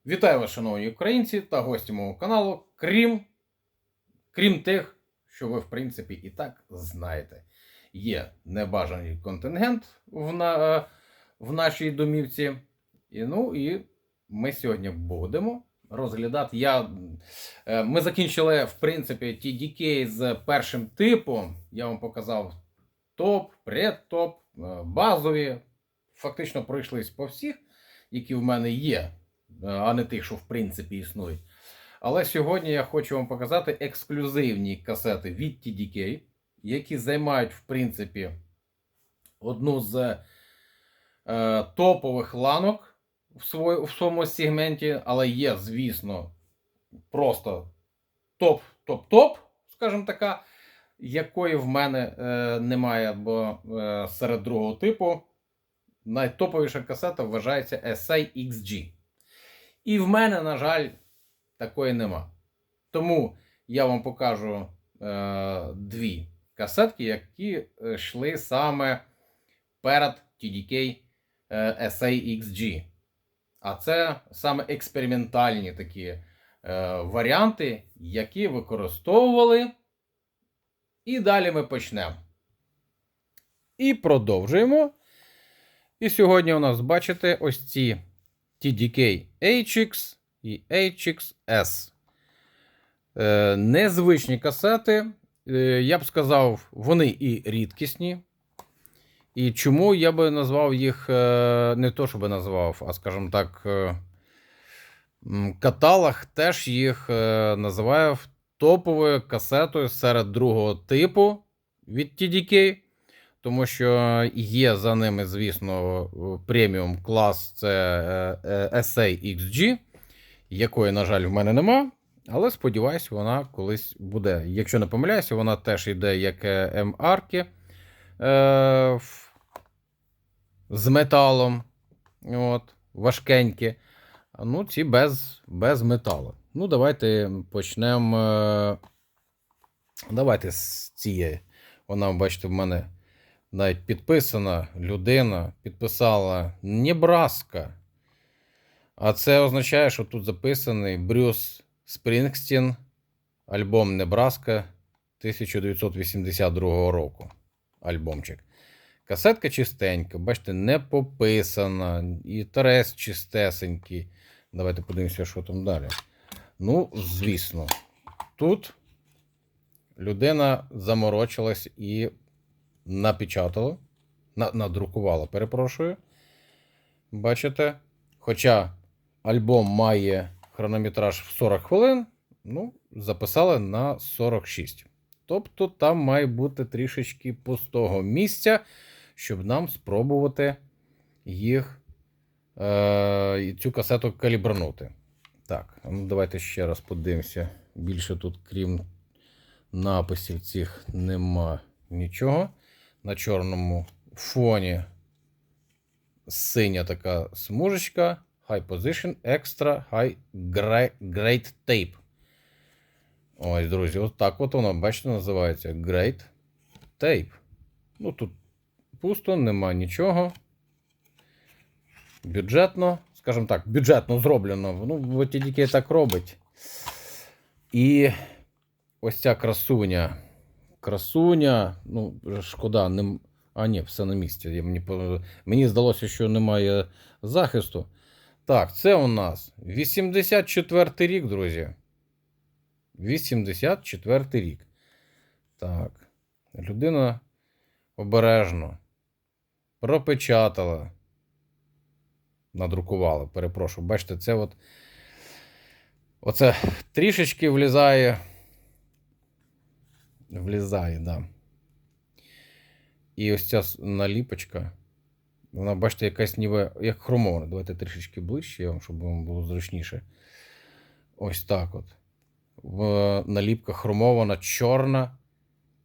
Вітаю вас, шановні українці та гості мого каналу, крім тих, що ви, в принципі, і так знаєте. Є небажаний контингент в нашій домівці. І ми сьогодні будемо розглядати. Ми закінчили, в принципі, TDK з першим типом. Я вам показав топ, предтоп, базові. Фактично пройшлись по всіх, які в мене є, а не тих, що в принципі існують. Але сьогодні я хочу вам показати ексклюзивні касети від TDK, які займають, в принципі, одну з топових ланок в своєму сегменті, але є, звісно, просто топ-топ-топ, скажімо така, якої в мене немає, бо серед другого типу найтоповіша касета вважається SA-XG. І в мене, на жаль, такої нема. Тому я вам покажу дві касетки, які йшли саме перед TDK SA-XG. А це саме експериментальні такі варіанти, які використовували. І далі ми почнемо. І продовжуємо. І сьогодні у нас, бачите, ось ці TDK HX і HXS. Незвичні касети. Я б сказав, вони і рідкісні. І чому я би назвав їх, не то, щоб назвав, а, скажімо так, каталог теж їх називає топовою касетою серед другого типу від TDK. Тому що є за ними, звісно, преміум клас, це SA-XG, якої, на жаль, в мене нема. Але сподіваюсь, вона колись буде. Якщо не помиляюся, вона теж йде як МРки з металом. От, важкенькі. Ну, ці без металу. Ну, давайте почнемо. Давайте з цієї. Вона, бачите, в мене навіть підписана людина, підписала Небраска. А це означає, що тут записаний Брюс Спрінгстін, альбом Небраска 1982 року. Альбомчик. Касетка чистенька, бачите, не пописана, і трес чистесенький. Давайте подивимося, що там далі. Ну, звісно, тут людина заморочилась і напечатала, надрукувала, перепрошую. Бачите? Хоча альбом має хронометраж в 40 хвилин, ну, записали на 46. Тобто там має бути трішечки пустого місця, щоб нам спробувати цю касету калібрнути. Так, ну давайте ще раз подивимося. Більше тут, крім написів цих, нема нічого. На чорному фоні синя така смужечка. High Position Extra High Grade Tape. Ось, друзі, от так от воно, бачите, називається Grade Tape. Ну, тут пусто, нема нічого. Бюджетно, скажімо так, бюджетно зроблено. Ну, TDK так робить. І ось ця красуня. Красуня, ну, шкода, ні, все на місці. Мені здалося, що немає захисту. Так, це у нас 84-й рік, друзі. 84-й рік. Так, людина обережно пропечатала, надрукувала, перепрошую. Бачите, це оце трішечки влізає, да. І ось ця наліпочка, вона, бачите, якась ніби, як хромована. Давайте трішечки ближче, щоб вам було зручніше. Ось так от. Наліпка хромована, чорна,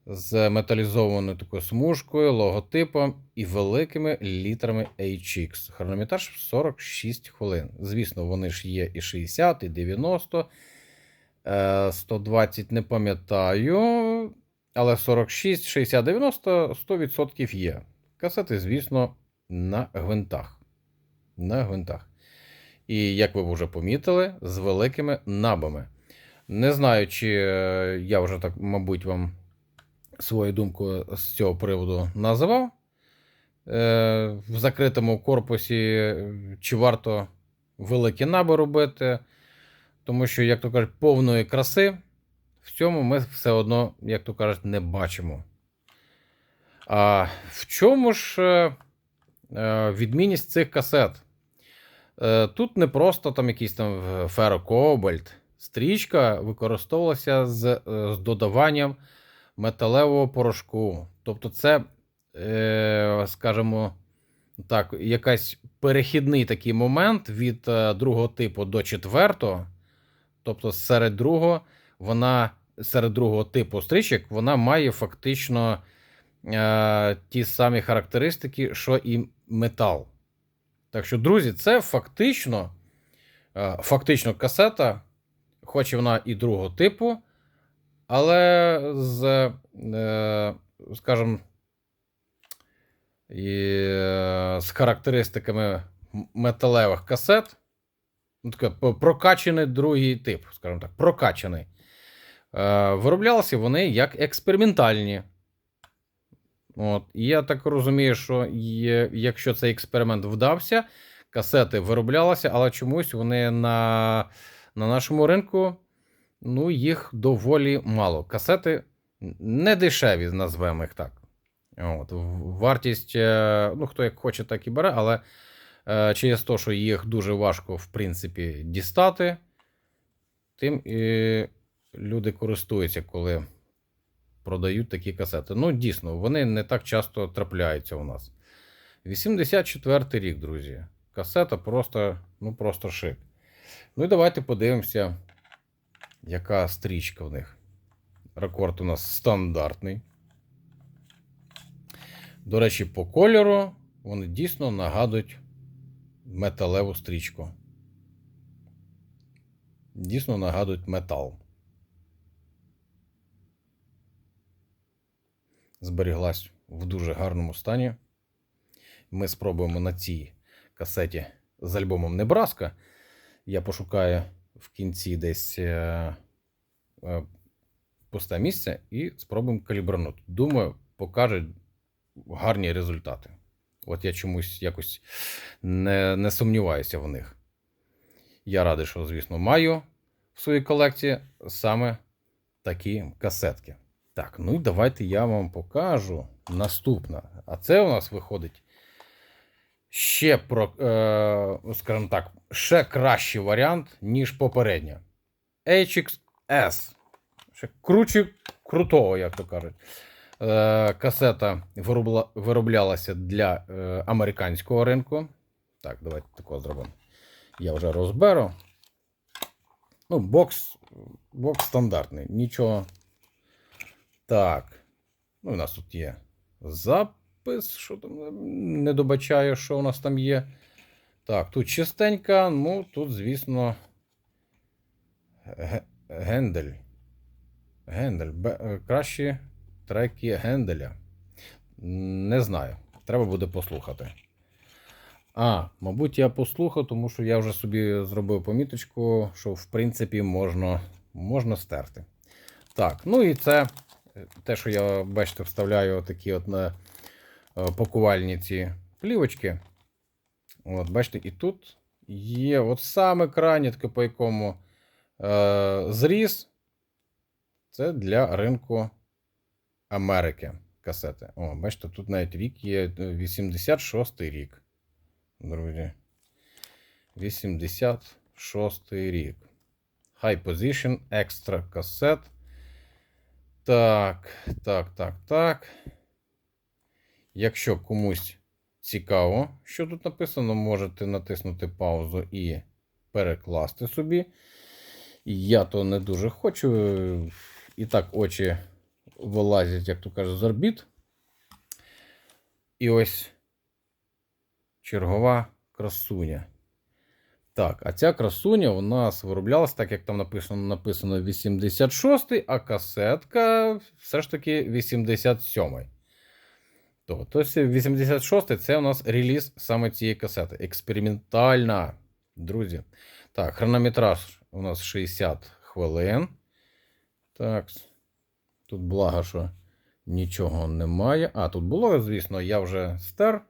з металізованою такою смужкою, логотипом і великими літерами HX. Хронометраж 46 хвилин. Звісно, вони ж є і 60, і 90, 120 не пам'ятаю, але 46, 60, 90, 100% є. Касети, звісно, на гвинтах. На гвинтах. І, як ви вже помітили, з великими набами. Не знаю, чи я вже так, мабуть, вам свою думку з цього приводу називав. В закритому корпусі чи варто великі наби робити, тому що, як то кажуть, повної краси в цьому ми все одно, як то кажуть, не бачимо. А в чому ж відмінність цих касет? Тут не просто там якийсь там ферокобальт. Стрічка використовувалася з додаванням металевого порошку. Тобто це, скажімо так, якийсь перехідний такий момент від другого типу до четвертого. Тобто серед другого типу стрічок вона має фактично ті самі характеристики, що і метал. Так що, друзі, це фактично касета, хоч і вона і другого типу, але з, скажімо, з характеристиками металевих касет, ну, таке прокачаний другий тип, скажімо так, прокачаний. Вироблялися вони як експериментальні. От. І я так розумію, що якщо цей експеримент вдався, касети вироблялися, але чомусь вони на нашому ринку, ну, їх доволі мало. Касети не дешеві, назвемо їх так. От. Вартість, ну, хто як хоче, так і бере, але через те, що їх дуже важко, в принципі, дістати, тим і люди користуються, коли продають такі касети. Ну, дійсно, вони не так часто трапляються у нас. 84-й рік, друзі. Касета просто, ну, просто шик. Ну і давайте подивимося, яка стрічка в них. Рекорд у нас стандартний. До речі, по кольору вони дійсно нагадують металеву стрічку. Дійсно нагадують метал. Зберіглась в дуже гарному стані. Ми спробуємо на цій касеті з альбомом Небраска. Я пошукаю в кінці десь пусте місце і спробуємо калібранути. Думаю, покаже гарні результати. От я чомусь якось не сумніваюся в них. Я радий, що, звісно, маю в своїй колекції саме такі касетки. Так, ну і давайте я вам покажу наступне. А це у нас виходить ще, скажімо так, ще кращий варіант, ніж попередня. HXS. Ще круче крутого, як то кажуть. Касета вироблялася для американського ринку. Так, давайте такого зробимо. Я вже розберу. Ну, бокс стандартний. Нічого. Так. Ну, у нас тут є запис. Що там? Не добачаю, що у нас там є. Так, тут чистенька. Ну, тут, звісно, Гендель. Кращі треки Генделя. Не знаю. Треба буде послухати. Мабуть, я послухав, тому що я вже собі зробив поміточку, що, в принципі, можна стерти. Так, ну і це те, що я, бачите, вставляю такі от на пакувальні ці плівочки. От, бачите, і тут є от саме крайнє, по якому зріз. Це для ринку Америки касети. О, бачите, тут навіть рік є 86-й рік. Друзі. 86-й рік. High Position Extra касет. Так. Якщо комусь цікаво, що тут написано, можете натиснути паузу і перекласти собі. Я то не дуже хочу. І так очі вилазять, як то кажуть, з орбіт. І ось чергова красуня. Так, а ця красуня у нас вироблялась, так як там написано 86-й, а касетка все ж таки 87-й. Тобто 86-й це у нас реліз саме цієї касети. Експериментальна. друзі. Так, хронометраж у нас 60 хвилин. Так, тут благо, що нічого немає. А, тут було, звісно, я вже стер,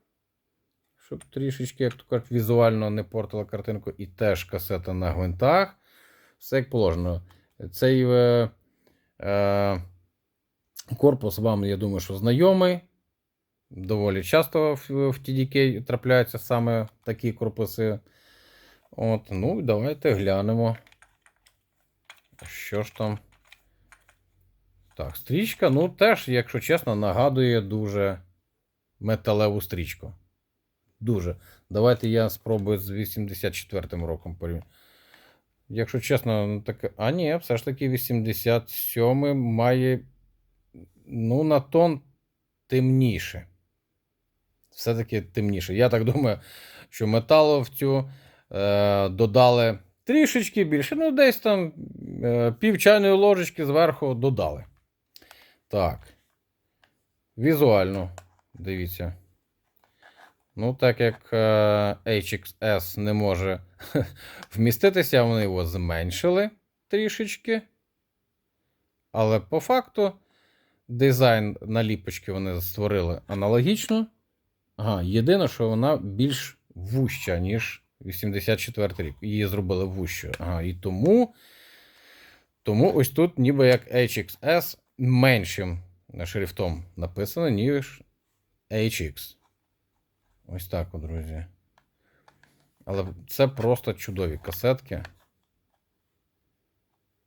щоб трішечки, як то кажуть, візуально не портила картинку. І теж касета на гвинтах. Все як положено. Цей корпус вам, я думаю, що знайомий. Доволі часто в TDK трапляються саме такі корпуси. От, ну, давайте глянемо. Що ж там? Так, стрічка, ну, теж, якщо чесно, нагадує дуже металеву стрічку. Дуже. Давайте я спробую з 84-м роком порівняти. Якщо чесно, ну таке. А ні, все ж таки 87-й має, ну, на тон темніше. Все-таки темніше. Я так думаю, що металу в цю додали трішечки більше. Ну, десь там пів чайної ложечки зверху додали. Так. Візуально, дивіться. Ну, так як HXS не може вміститися, вони його зменшили трішечки. Але по факту дизайн наліпочки вони створили аналогічно. Ага, єдине, що вона більш вуща, ніж 84 рік. Її зробили вущою. Ага, і тому ось тут ніби як HXS меншим шрифтом написано, ніж HX. Ось так, друзі. Але це просто чудові касетки.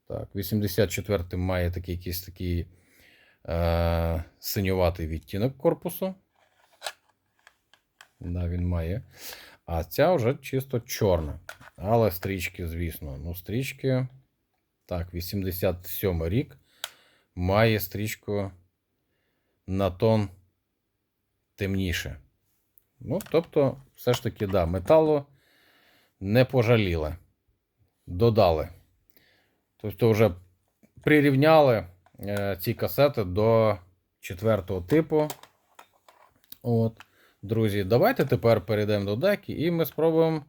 Так, 84-й має такий якийсь такий синюватий відтінок корпусу. Да, він має. А ця вже чисто чорна. Але стрічки, звісно. Ну, стрічки. Так, 87 рік має стрічку на тон темніше. Ну, тобто, все ж таки, да, металу не пожаліли. Додали. Тобто, вже прирівняли ці касети до 4-го типу. От. Друзі, давайте тепер перейдемо до деки і ми спробуємо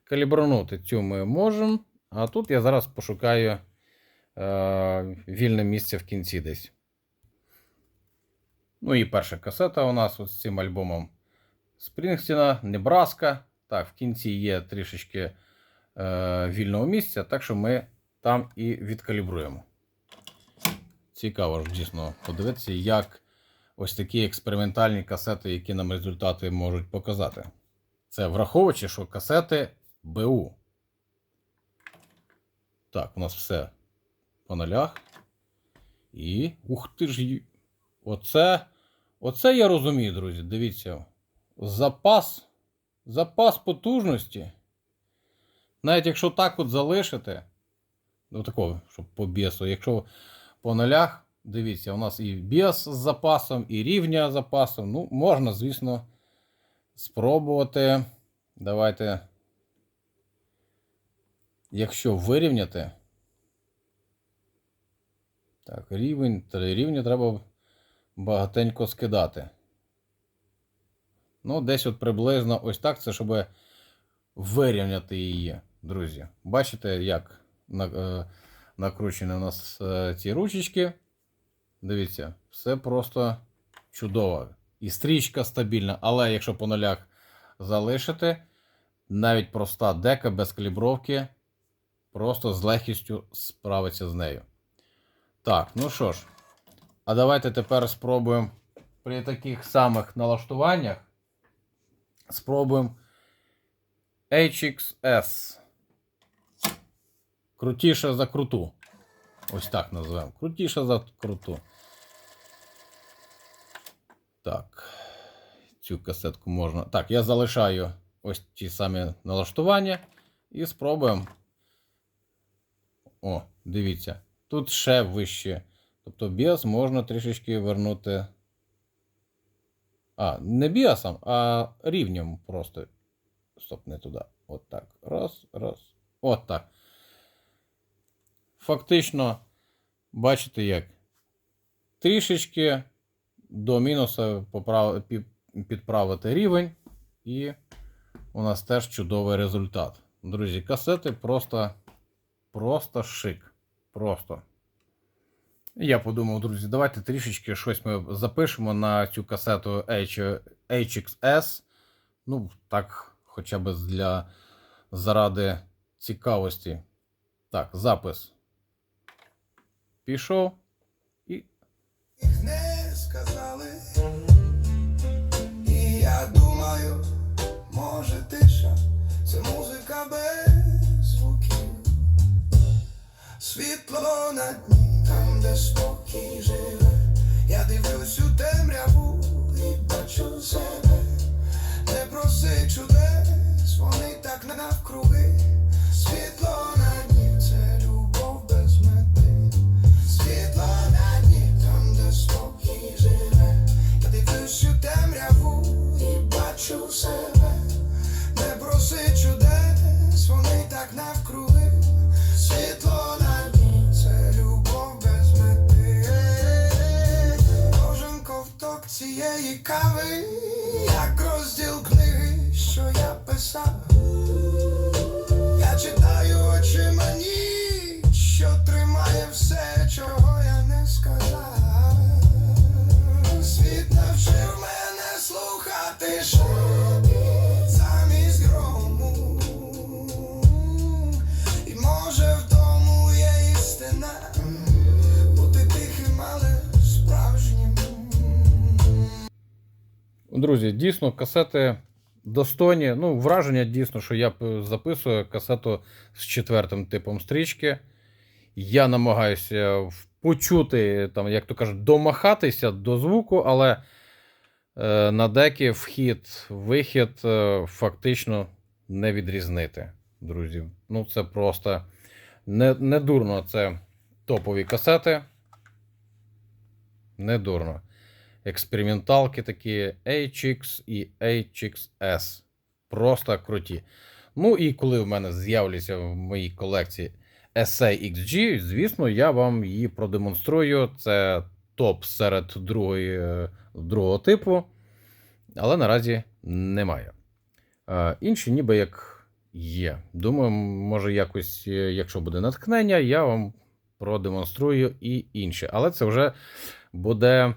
калібранути. Цю ми можемо. А тут я зараз пошукаю вільне місце в кінці десь. Ну і перша касета у нас з цим альбомом Спрінгстіна, Небраска. Так, в кінці є трішечки вільного місця, так що ми там і відкалібруємо. Цікаво ж дійсно подивитися, як ось такі експериментальні касети, які нам результати можуть показати. Це враховуючи, що касети БУ. Так, у нас все по нулях. І, ух ти ж, оце я розумію, друзі. Дивіться, запас потужності. Навіть якщо так от залишити, ну такого, щоб по біасу, якщо по нулях, дивіться, у нас і біас з запасом, і рівня з запасом. Ну, можна, звісно, спробувати. Давайте, якщо вирівняти. Так, рівень, 3 рівні треба багатенько скидати. Ну, десь от приблизно ось так, це щоб вирівняти її, друзі. Бачите, як накручені у нас ці ручечки. Дивіться, все просто чудово. І стрічка стабільна, але якщо по нулях залишити, навіть проста дека без калібровки просто з легкістю справиться з нею. Так, ну що ж, а давайте тепер спробуємо при таких самих налаштуваннях спробуємо HXS. Крутіше за круту. Ось так називаємо. Крутіше за круту. Так. Цю касетку можна. Так, я залишаю ось ті самі налаштування. І спробуємо. О, дивіться. Тут ще вище. Тобто біас можна трішечки вернути. А, не біасом, а рівнем просто. Стоп, не туди. От так. Раз, раз. От так. Фактично, бачите як? Трішечки до мінуса підправити рівень. І у нас теж чудовий результат. Друзі, касети просто шик. Просто. Я подумав, друзі, давайте трішечки щось ми запишемо на цю касету HXS. Ну, так, хоча б заради цікавості. Так, запис пішов і... Не сказали, і я думаю, може тиша, це музика без звуків. Світло на дні, там де спокій живе. Я дивлюсь у темряву і бачу себе. Не проси чудес, вони так навкруги. Світло на дні, це любов без мети. Світло на дні, там де спокій живе. Я дивлюсь у темряву і бачу себе. Не проси чудес, вони так навкруги. Світло на дні, це любов без мети. Кожен ковток цієї кави, як розділ книги, що я писав. Я читаю очима ніч, що тримає все, чого я не сказав. Світ навчив мене слухати шепіт замість грому. І може в тому є істина, бути тихим, але справжнім. Друзі, дійсно, касети достойні. Ну, враження дійсно, що я записую касету з 4-м типом стрічки. Я намагаюся почути, там, як то кажуть, домахатися до звуку, але на декі вхід-вихід фактично не відрізнити, друзі. Ну, це просто не дурно. Це топові касети. Не дурно. Експерименталки такі HX і HXS. Просто круті. Ну і коли в мене з'являться в моїй колекції SA-XG, звісно, я вам її продемонструю. Це топ серед другого типу, але наразі немає. Інші ніби як є. Думаю, може якось, якщо буде натхнення, я вам продемонструю і інше. Але це вже буде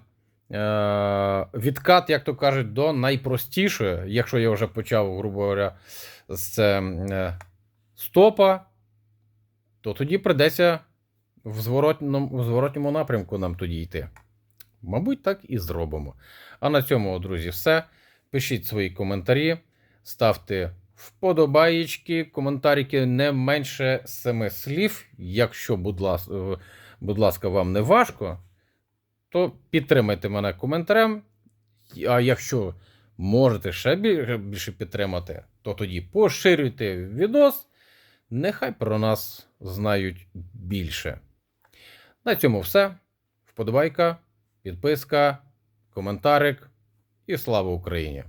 відкат, як то кажуть, до найпростішої. Якщо я вже почав, грубо говоря, з стопа, то тоді прийдеться в зворотньому напрямку нам тоді йти. Мабуть, так і зробимо. А на цьому, друзі, все. Пишіть свої коментарі, ставте вподобаєчки, коментарики не менше 7 слів. Якщо, будь ласка, вам не важко, то підтримайте мене коментарем. А якщо можете ще більше підтримати, то тоді поширюйте відос. Нехай про нас знають більше. На цьому все. Вподобайка, підписка, коментарик і слава Україні!